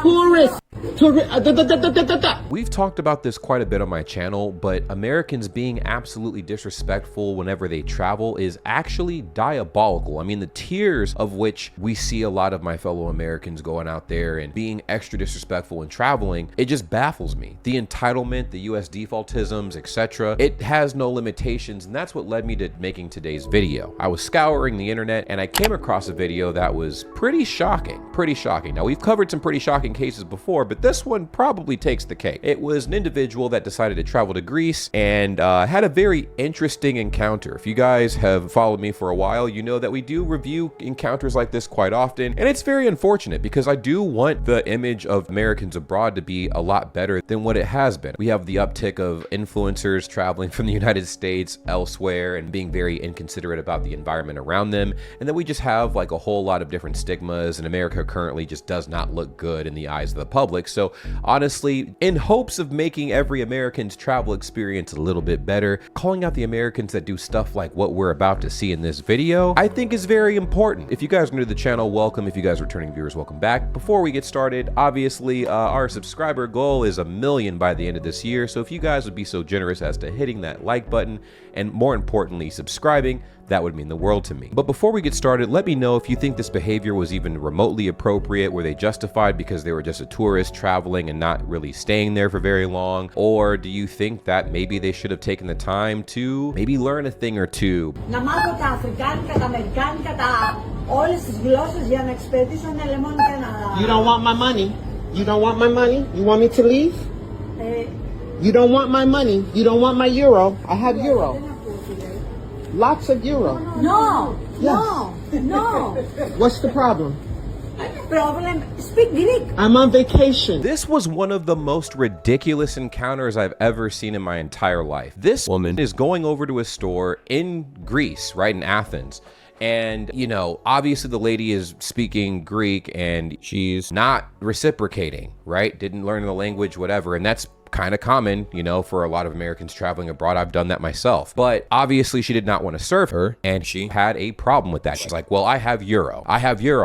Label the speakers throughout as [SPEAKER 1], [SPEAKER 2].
[SPEAKER 1] tourist.
[SPEAKER 2] We've talked about this quite a bit on my channel, but Americans being absolutely disrespectful whenever they travel is actually diabolical. I mean, the tiers of which we see a lot of my fellow Americans going out there and being extra disrespectful and traveling, it just baffles me. The entitlement, the US defaultisms, etc. It has no limitations, and that's what led me to making today's video. I was scouring the internet and I came across a video that was pretty shocking. Now, we've covered some pretty shocking cases before, but this one probably takes the cake. It was an individual that decided to travel to Greece and had a very interesting encounter. If you guys have followed me for a while, you know that we do review encounters like this quite often, and it's very unfortunate because I do want the image of Americans abroad to be a lot better than what it has been. We have the uptick of influencers traveling from the United States elsewhere and being very inconsiderate about the environment around them, and then we just have like a whole lot of different stigmas, and America currently just does not look good in the eyes of the public. So honestly, in hopes of making every American's travel experience a little bit better, calling out the Americans that do stuff like what we're about to see in this video, I think is very important. If you guys are new to the channel, welcome. If you guys are returning viewers, welcome back. Before we get started, obviously our subscriber goal is 1 million by the end of this year. So if you guys would be so generous as to hitting that like button and more importantly, subscribing, that would mean the world to me. But before we get started, let me know if you think this behavior was even remotely appropriate. Were they justified because they were just a tourist traveling and not really staying there for very long? Or do you think that maybe they should have taken the time to maybe learn a thing or two?
[SPEAKER 3] Να μάθω τα αφρικάνικα, τα αμερικάνικα, όλες τις γλώσσες για να εξυπηρετήσω ένα λεμόνι και ένα...
[SPEAKER 1] You don't want my money? You don't want my money? You want me to leave? You don't want my money? You don't want my euro? I have euro. Lots of euro.
[SPEAKER 3] No,
[SPEAKER 1] Yes.
[SPEAKER 3] no.
[SPEAKER 1] What's the problem?
[SPEAKER 3] Problem, speak Greek.
[SPEAKER 1] I'm on vacation.
[SPEAKER 2] This was one of the most ridiculous encounters I've ever seen in my entire life. This woman is going over to a store in Greece, right, in Athens. And, you know, obviously the lady is speaking Greek and she's not reciprocating, right? Didn't learn the language, whatever. And that's kind of common, you know, for a lot of Americans traveling abroad. I've done that myself. But obviously she did not want to serve her and she had a problem with that. She's like, well, I have euro,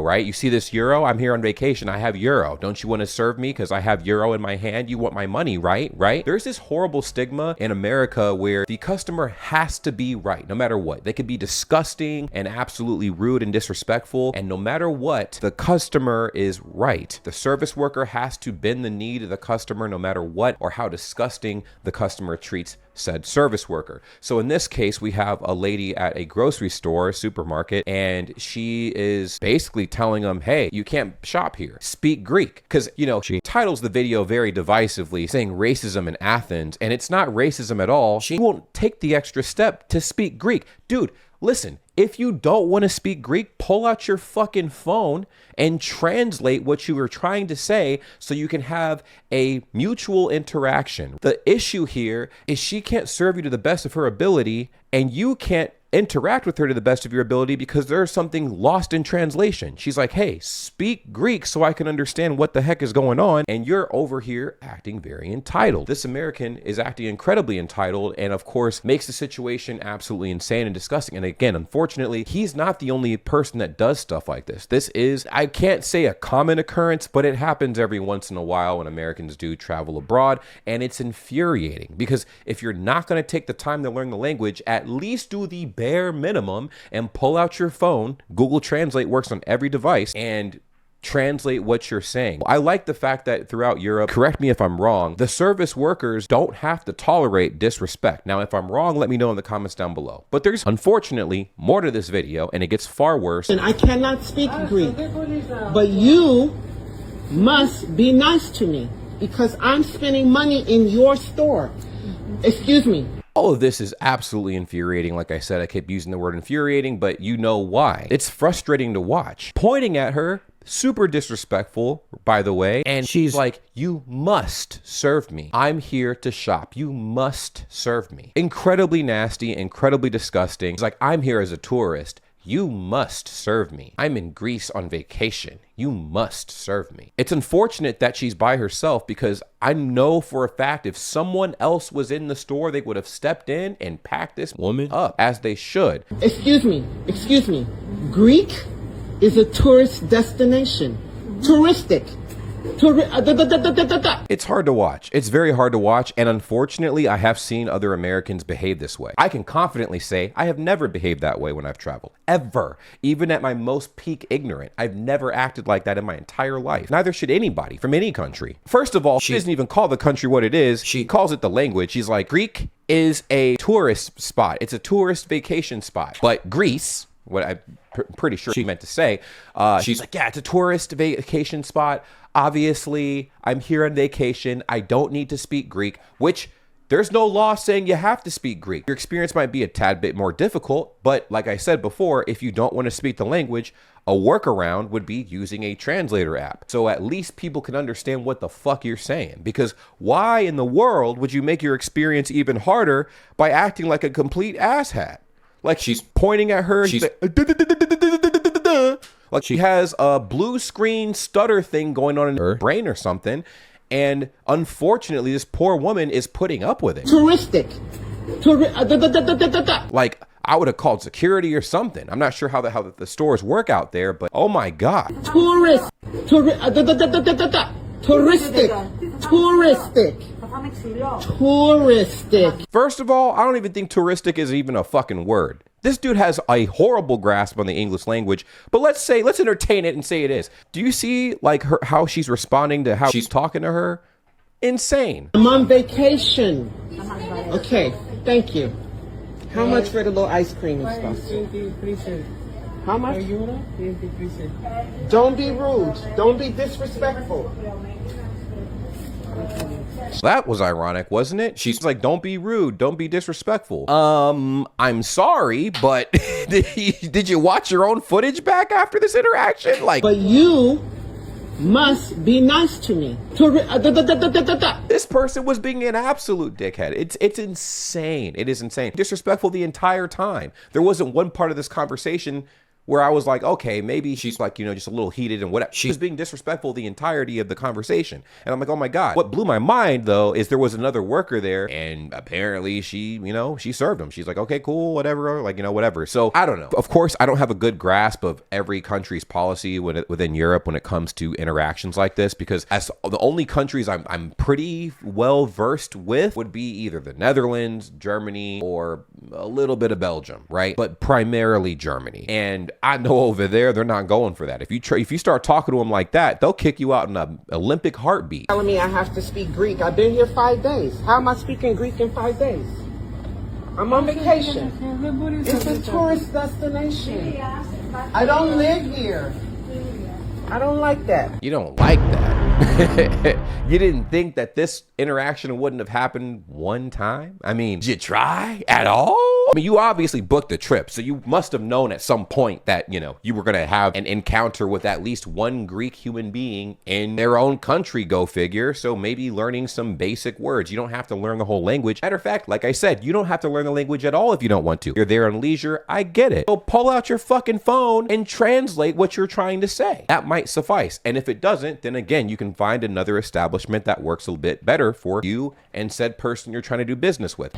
[SPEAKER 2] right? You see this euro? I'm here on vacation. I have euro. Don't you want to serve me because I have euro in my hand? You want my money, right? There's this horrible stigma in America where the customer has to be right no matter what. They could be disgusting and absolutely rude and disrespectful, and no matter what, the customer is right. The service worker has to bend the knee to the customer no matter what or how disgusting the customer treats said service worker. So in this case, we have a lady at a grocery store, supermarket, and she is basically telling them, hey, you can't shop here. Speak Greek. Because, you know, she titles the video very divisively saying racism in Athens, and it's not racism at all. She won't take the extra step to speak Greek. Dude, listen, if you don't want to speak Greek, pull out your fucking phone and translate what you were trying to say so you can have a mutual interaction. The issue here is she can't serve you to the best of her ability and you can't interact with her to the best of your ability because there's something lost in translation. She's like, hey, speak Greek so I can understand what the heck is going on. And you're over here acting very entitled. This American is acting incredibly entitled and of course makes the situation absolutely insane and disgusting. And again, unfortunately, he's not the only person that does stuff like this. This is, I can't say a common occurrence, but it happens every once in a while when Americans do travel abroad. And it's infuriating because if you're not going to take the time to learn the language, at least do the bare minimum and pull out your phone. Google Translate works on every device and translate what you're saying. I like the fact that throughout Europe, correct me if I'm wrong, the service workers don't have to tolerate disrespect. Now, if I'm wrong, let me know in the comments down below. But there's unfortunately more to this video and it gets far worse.
[SPEAKER 1] And I cannot speak Greek, but you must be nice to me because I'm spending money in your store. Excuse me.
[SPEAKER 2] All of this is absolutely infuriating. Like I said, I kept using the word infuriating, but you know why. It's frustrating to watch. Pointing at her, super disrespectful, by the way, and she's like, you must serve me. I'm here to shop. You must serve me. Incredibly nasty, incredibly disgusting. It's like, I'm here as a tourist. You must serve me. I'm in Greece on vacation. You must serve me. It's unfortunate that she's by herself because I know for a fact if someone else was in the store, they would have stepped in and packed this woman up as they should.
[SPEAKER 1] Excuse me. Greek is a tourist destination. Touristic.
[SPEAKER 2] It's hard to watch. It's very hard to watch, and unfortunately, I have seen other Americans behave this way. I can confidently say I have never behaved that way when I've traveled. Ever. Even at my most peak ignorant, I've never acted like that in my entire life. Neither should anybody from any country. First of all, she doesn't even call the country what it is. She calls it the language. She's like, Greek is a tourist spot. It's a tourist vacation spot. But Greece, what I'm pretty sure she meant to say, she's like, yeah, it's a tourist vacation spot. Obviously, I'm here on vacation. I don't need to speak Greek, which there's no law saying you have to speak Greek. Your experience might be a tad bit more difficult, but like I said before, if you don't want to speak the language, a workaround would be using a translator app. So at least people can understand what the fuck you're saying. Because why in the world would you make your experience even harder by acting like a complete asshat? Like she's pointing at her. She's like she has a blue screen stutter thing going on in her brain or something. And unfortunately, this poor woman is putting up with it.
[SPEAKER 1] Touristic.
[SPEAKER 2] Like I would have called security or something. I'm not sure how the stores work out there, but oh my God.
[SPEAKER 1] Touristic. Touristic.
[SPEAKER 2] First of all, I don't even think touristic is even a fucking word. This dude has a horrible grasp on the English language, but let's entertain it and say it is. Do you see like how she's responding to how she's talking to her? Insane.
[SPEAKER 1] I'm on vacation. Okay, thank you. How much for the little ice cream and stuff? How much? Don't be rude. Don't be disrespectful.
[SPEAKER 2] That was ironic, wasn't it? She's like, don't be rude, don't be disrespectful. I'm sorry, but did you watch your own footage back after this interaction? Like,
[SPEAKER 1] but you must be nice to me.
[SPEAKER 2] This person was being an absolute dickhead. It's insane. It is insane. Disrespectful the entire time. There wasn't one part of this conversation where I was like, okay, maybe she's like, just a little heated and whatever. She was being disrespectful the entirety of the conversation. And I'm like, oh my God. What blew my mind though, is there was another worker there and apparently she served him. She's like, okay, cool, whatever, whatever. So I don't know. Of course, I don't have a good grasp of every country's policy within Europe when it comes to interactions like this, because as the only countries I'm pretty well versed with would be either the Netherlands, Germany, or a little bit of Belgium, right? But primarily Germany. And I know over there, they're not going for that. If you start talking to them like that, they'll kick you out in an Olympic heartbeat.
[SPEAKER 1] Telling me I have to speak Greek. I've been here 5 days. How am I speaking Greek in 5 days? I'm on vacation. It's a tourist destination. I don't live here. I don't like that.
[SPEAKER 2] You don't like that? You didn't think that this interaction wouldn't have happened one time? I mean, did you try at all? I mean, you obviously booked the trip, so you must have known at some point that, you were going to have an encounter with at least one Greek human being in their own country, go figure. So maybe learning some basic words. You don't have to learn the whole language. Matter of fact, like I said, you don't have to learn the language at all if you don't want to. You're there on leisure. I get it. So pull out your fucking phone and translate what you're trying to say. That might suffice. And if it doesn't, then again, you can find another establishment that works a little bit better for you and said person you're trying to do business with.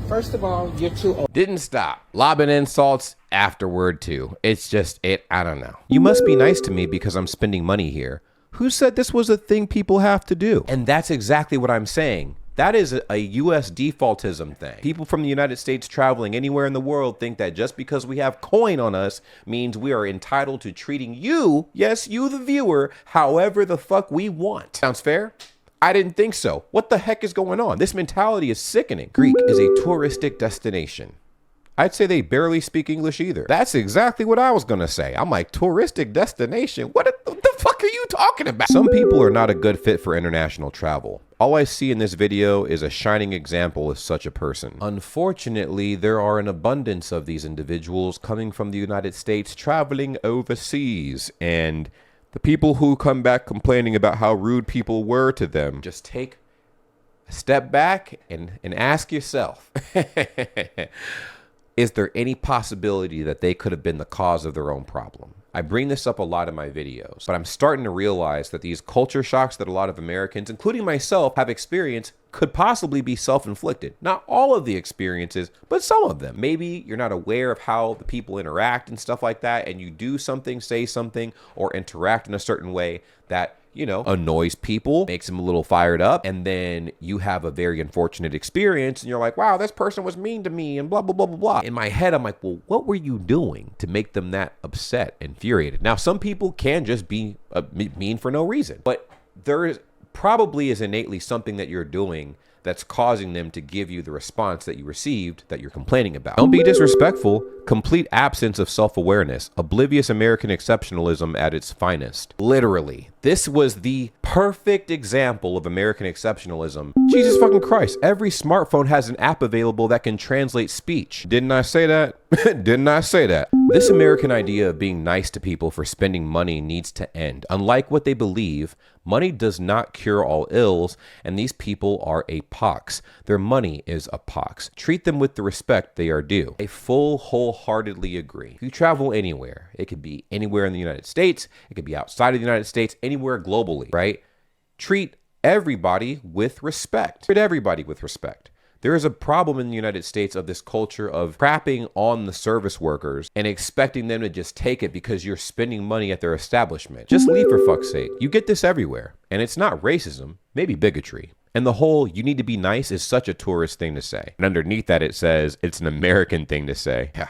[SPEAKER 1] First of all, you're too old.
[SPEAKER 2] Didn't stop. Lobbing insults afterward too. It's just, I don't know. You must be nice to me because I'm spending money here. Who said this was a thing people have to do? And that's exactly what I'm saying. That is a U.S. defaultism thing. People from the United States traveling anywhere in the world think that just because we have coin on us means we are entitled to treating you, yes, you the viewer, however the fuck we want. Sounds fair? I didn't think so. What the heck is going on? This mentality is sickening. Greek is a touristic destination. I'd say they barely speak English either. That's exactly what I was gonna say. I'm like, touristic destination? What the fuck are you talking about? Some people are not a good fit for international travel. All I see in this video is a shining example of such a person. Unfortunately, there are an abundance of these individuals coming from the United States traveling overseas, and the people who come back complaining about how rude people were to them, just take a step back and ask yourself, is there any possibility that they could have been the cause of their own problem? I bring this up a lot in my videos, but I'm starting to realize that these culture shocks that a lot of Americans, including myself, have experienced could possibly be self-inflicted. Not all of the experiences, but some of them. Maybe you're not aware of how the people interact and stuff like that, and you do something, say something, or interact in a certain way that, you know, annoys people, makes them a little fired up, and then you have a very unfortunate experience, and you're like, wow, this person was mean to me, and blah, blah, blah, blah, blah. In my head, I'm like, well, what were you doing to make them that upset, infuriated? Now, some people can just be mean for no reason, but probably is innately something that you're doing that's causing them to give you the response that you received that you're complaining about. Don't be disrespectful. Complete absence of self-awareness. Oblivious American exceptionalism at its finest. Literally. This was the perfect example of American exceptionalism. Jesus fucking Christ. Every smartphone has an app available that can translate speech. Didn't I say that? Didn't I say that? This American idea of being nice to people for spending money needs to end. Unlike what they believe, money does not cure all ills, and these people are a pox. Their money is a pox. Treat them with the respect they are due. I wholeheartedly agree. If you travel anywhere, it could be anywhere in the United States, it could be outside of the United States, anywhere globally, right? Treat everybody with respect. Treat everybody with respect. There is a problem in the United States of this culture of crapping on the service workers and expecting them to just take it because you're spending money at their establishment. Just leave for fuck's sake. You get this everywhere. And it's not racism, maybe bigotry. And the whole you need to be nice is such a tourist thing to say. And underneath that it says it's an American thing to say. Yeah.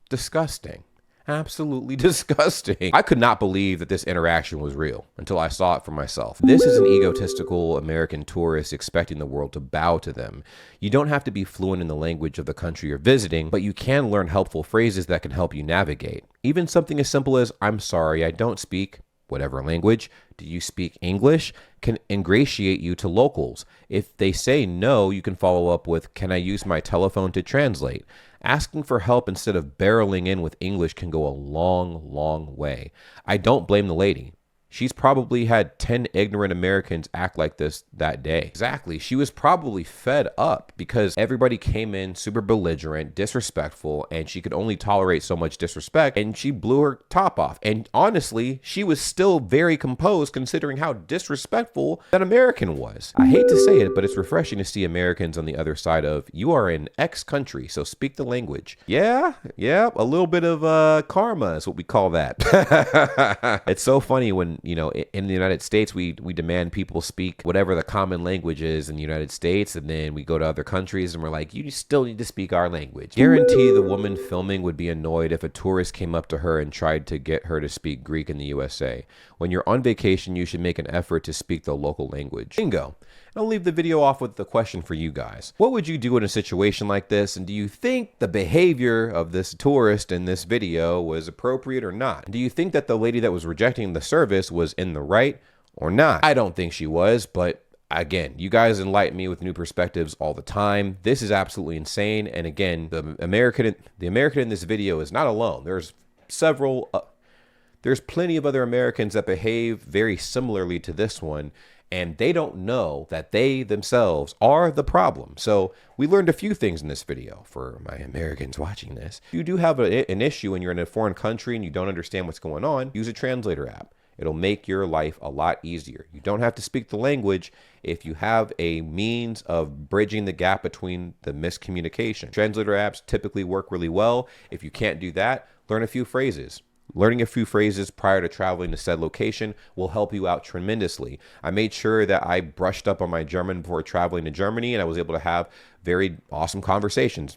[SPEAKER 2] Disgusting. Absolutely disgusting. I could not believe that this interaction was real until I saw it for myself. This is an egotistical American tourist expecting the world to bow to them. You don't have to be fluent in the language of the country you're visiting, but you can learn helpful phrases that can help you navigate. Even something as simple as, I'm sorry, I don't speak whatever language. Do you speak English? Can ingratiate you to locals. If they say no, you can follow up with, can I use my telephone to translate? Asking for help instead of barreling in with English can go a long, long way. I don't blame the lady. She's probably had 10 ignorant Americans act like this that day. Exactly. She was probably fed up because everybody came in super belligerent, disrespectful, and she could only tolerate so much disrespect, and she blew her top off. And honestly, she was still very composed considering how disrespectful that American was. I hate to say it, but it's refreshing to see Americans on the other side of, you are in X country, so speak the language. Yeah, a little bit of karma is what we call that. It's so funny when, you know, in the United States, we demand people speak whatever the common language is in the United States, and then we go to other countries and we're like, you still need to speak our language. Guarantee the woman filming would be annoyed if a tourist came up to her and tried to get her to speak Greek in the USA. When you're on vacation, you should make an effort to speak the local language. Bingo. And I'll leave the video off with the question for you guys. What would you do in a situation like this? And do you think the behavior of this tourist in this video was appropriate or not? Do you think that the lady that was rejecting the service was in the right or not? I don't think she was, but again, you guys enlighten me with new perspectives all the time. This is absolutely insane. And again, the American in this video is not alone. There's plenty of other Americans that behave very similarly to this one, and they don't know that they themselves are the problem. So we learned a few things in this video for my Americans watching this. If you do have an issue and you're in a foreign country and you don't understand what's going on, use a translator app. It'll make your life a lot easier. You don't have to speak the language if you have a means of bridging the gap between the miscommunication. Translator apps typically work really well. If you can't do that, learn a few phrases. Learning a few phrases prior to traveling to said location will help you out tremendously. I made sure that I brushed up on my German before traveling to Germany, and I was able to have very awesome conversations.